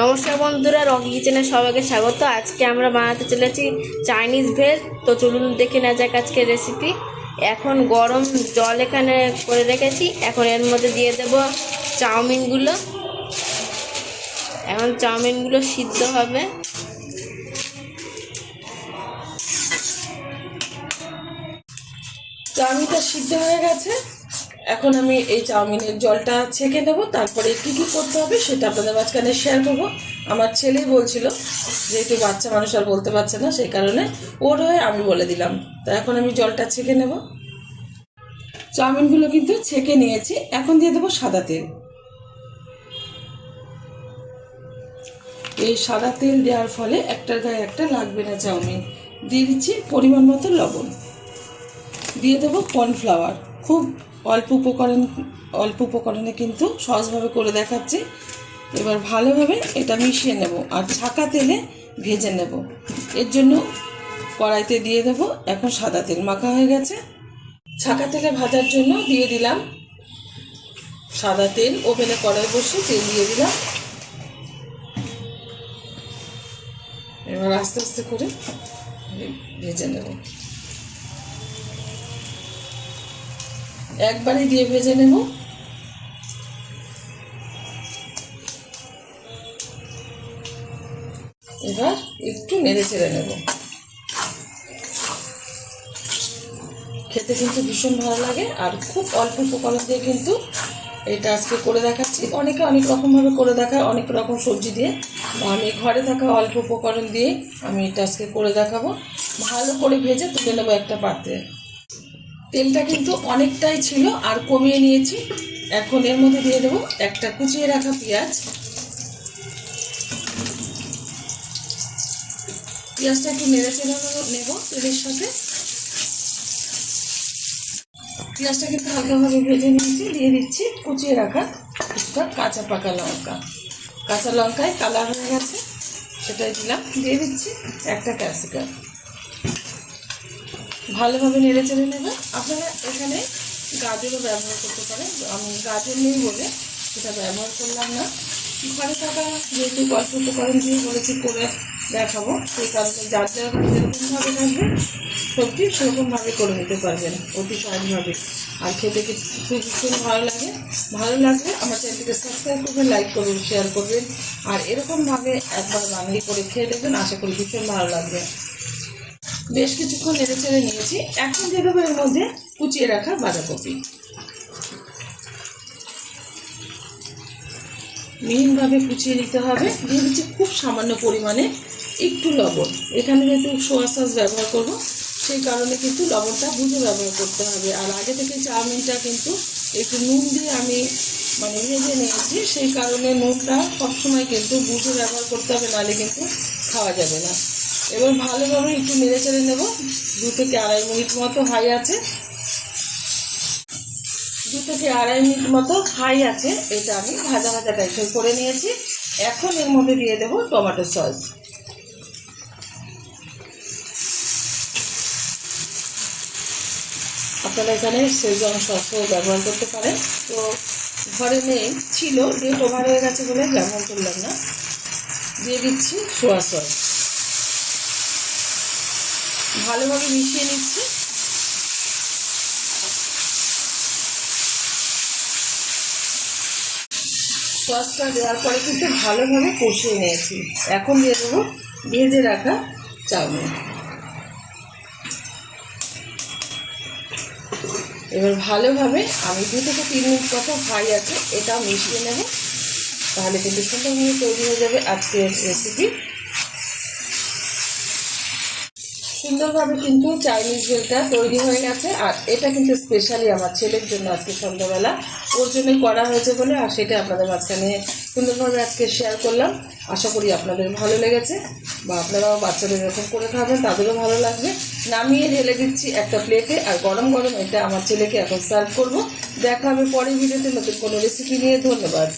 নমস্কার বন্ধুরা, রকি কিচেনে সবাইকে স্বাগত। আজকে আমরা বানাতে চলেছি চাইনিজ ভেজ। তো চলুন দেখে নেওয়া যাক আজকের রেসিপি। এখন গরম জল এখানে করে রেখেছি, এখন এর মধ্যে দিয়ে দেব চাউমিনগুলো। এখন চাউমিনগুলো সিদ্ধ হবে। চাউমিনটা সিদ্ধ হয়ে গেছে। এখন আমি এই চাউমিনের জলটা ছেঁকে নেব, তারপরে কী কী করতে হবে সেটা আপনাদের মাঝখানে শেয়ার করবো। আমার ছেলেই বলছিল, যেহেতু বাচ্চা মানুষ আর বলতে পারছে না, সেই কারণে ওর হয়ে আমি বলে দিলাম। তো এখন আমি জলটা ছেঁকে নেব। চাউমিনগুলো কিন্তু ছেঁকে নিয়েছি। এখন দিয়ে দেবো সাদা তেল। এই সাদা তেল দেওয়ার ফলে একটার গায়ে একটা লাগবে না চাউমিন। দিয়ে দিচ্ছি পরিমাণ মতো লবণ, দিয়ে দেবো কর্নফ্লাওয়ার। খুব অল্প উপকরণে কিন্তু সহজভাবে করে দেখাচ্ছি। এবার ভালোভাবে এটা মিশিয়ে নেব আর ছাকা তেলে ভেজে নেব। এর জন্য কড়াইতে দিয়ে দেব এখন সাদা তেল মাখা হয়ে গেছে। ছাকা তেলে ভাজার জন্য দিয়ে দিলাম সাদা তেল। ওভেনে কড়াই বসে তেল দিয়ে দিলাম। এবার আস্তে আস্তে করে ভেজে নেব। একবারে দিয়ে ভেজে নেব। এবার একটু নেড়ে চেড়ে নেব। খেতে কিন্তু ভীষণ ভালো লাগে আর খুব অল্প উপকরণ দিয়ে কিন্তু এটা আজকে করে দেখাচ্ছি। অনেকে অনেক রকমভাবে করে দেখায়, অনেক রকম সবজি দিয়ে। আমি ঘরে থাকা অল্প উপকরণ দিয়ে আমি এটা আজকে করে দেখাবো। ভালো করে ভেজে তুলে নেবো একটা পাত্রে। তেলটা কিন্তু অনেকটাই ছিল আর কমিয়ে নিয়েছি। এখন এর মধ্যে দিয়ে দেবো একটা কুচিয়ে রাখা পেঁয়াজ। পেঁয়াজটা একটু নেড়ে চেড়ে নেব তেলের সাথে। পেঁয়াজটা কিন্তু হালকাভাবে ভেজে নিয়েছি। দিয়ে দিচ্ছি কুচিয়ে রাখা কিছুটা কাঁচা পাকা লঙ্কা। কাঁচা লঙ্কায় কালার হয়ে গেছে, সেটাই দিলাম। দিয়ে দিচ্ছি একটা ক্যাপসিকাম। ভালোভাবে নেড়ে চেড়ে নেব। আপনারা এখানে গাজরও ব্যবহার করতে পারেন, আমি গাজর নেই বলে সেটা ব্যবহার করলাম না। ঘরে থাকা যেহেতু অল্প উপকরণ দিয়ে বলেছি করে দেখাবো, সেই কারণে যার যার যেরকমভাবে থাকবে সবজি সেরকমভাবে করে নিতে পারবেন অতি সহজভাবে। আর খেতে কিন্তু ভীষণ ভালো লাগে। ভালো লাগলে আমার চ্যানেলটিকে সাবস্ক্রাইব করবেন, লাইক করবেন, শেয়ার করবেন। আর এরকমভাবে একবার বানিয়ে করে খেয়ে দেখবেন, আশা করি ভীষণ ভালো লাগবে। বেশ কিছুক্ষণ নেড়ে চেড়ে নিয়েছি। এখন দিয়ে দেবো এর মধ্যে কুচিয়ে রাখা বাঁধাকপি। মিহিনভাবে কুচিয়ে নিতে হবে। দিয়ে দিচ্ছি খুব সামান্য পরিমাণে একটু লবণ। এখানে যেহেতু সোয়া সস ব্যবহার করবো, সেই কারণে কিন্তু লবণটা বুঝে ব্যবহার করতে হবে। আর আগে থেকে চাউমিনটা কিন্তু একটু নুন দিয়ে আমি ভেজে নিয়েছি, সেই কারণে নুনটা সবসময় কিন্তু বুঝে ব্যবহার করতে হবে, নাহলে কিন্তু খাওয়া যাবে না। এবার ভালোভাবে একটু নেড়ে চেড়ে নেব। 2 থেকে আড়াই মিনিট মতো হাই আছে। 2 থেকে আড়াই মিনিট মতো হাই আছে। এটা আমি ভাজা ভাজা টাইপের করে নিয়েছি। এখন এর মধ্যে দিয়ে দেবো টমেটো সস। আপনারা এখানে শেজওয়ান সসও ব্যবহার করতে পারেন। তো ঘরে নেই, ছিল, ডেট ওভার হয়ে গেছে বলে ব্যবহার করলাম না। দিয়ে দিচ্ছি সোয়া সস। ভালোভাবে মিশিয়ে নিচ্ছি। সসটা দেওয়ার পরে কিন্তু ভালোভাবে কষিয়ে নিয়েছি। এখন দিয়ে দেবো ভেজে রাখা চাউমিন। এবার ভালোভাবে আমি 2 থেকে 3 মিনিট মতো হাই আছে এটাও মিশিয়ে নেব। তাহলে কিন্তু সুন্দরভাবে তৈরি হয়ে যাবে আজকের রেসিপি। সুন্দরভাবে কিন্তু চাইনিজ ভেলটা তৈরি হয়ে গেছে। আর এটা কিন্তু স্পেশালি আমার ছেলের জন্য আজকে সন্ধ্যাবেলা ওর জন্যই করা হয়েছে বলে, আর সেটা আপনাদের মাঝখানে সুন্দরভাবে আজকে শেয়ার করলাম। আশা করি আপনাদের ভালো লেগেছে, বা আপনারাও বাচ্চাদের এরকম করে খাবেন, তাদেরও ভালো লাগবে। নামিয়ে ঢেলে দিচ্ছি একটা প্লেটে, আর গরম গরম এটা আমার ছেলেকে এখন সার্ভ করব। দেখা হবে পরের ভিডিওতে নতুন কোনো রেসিপি নিয়ে। ধন্যবাদ।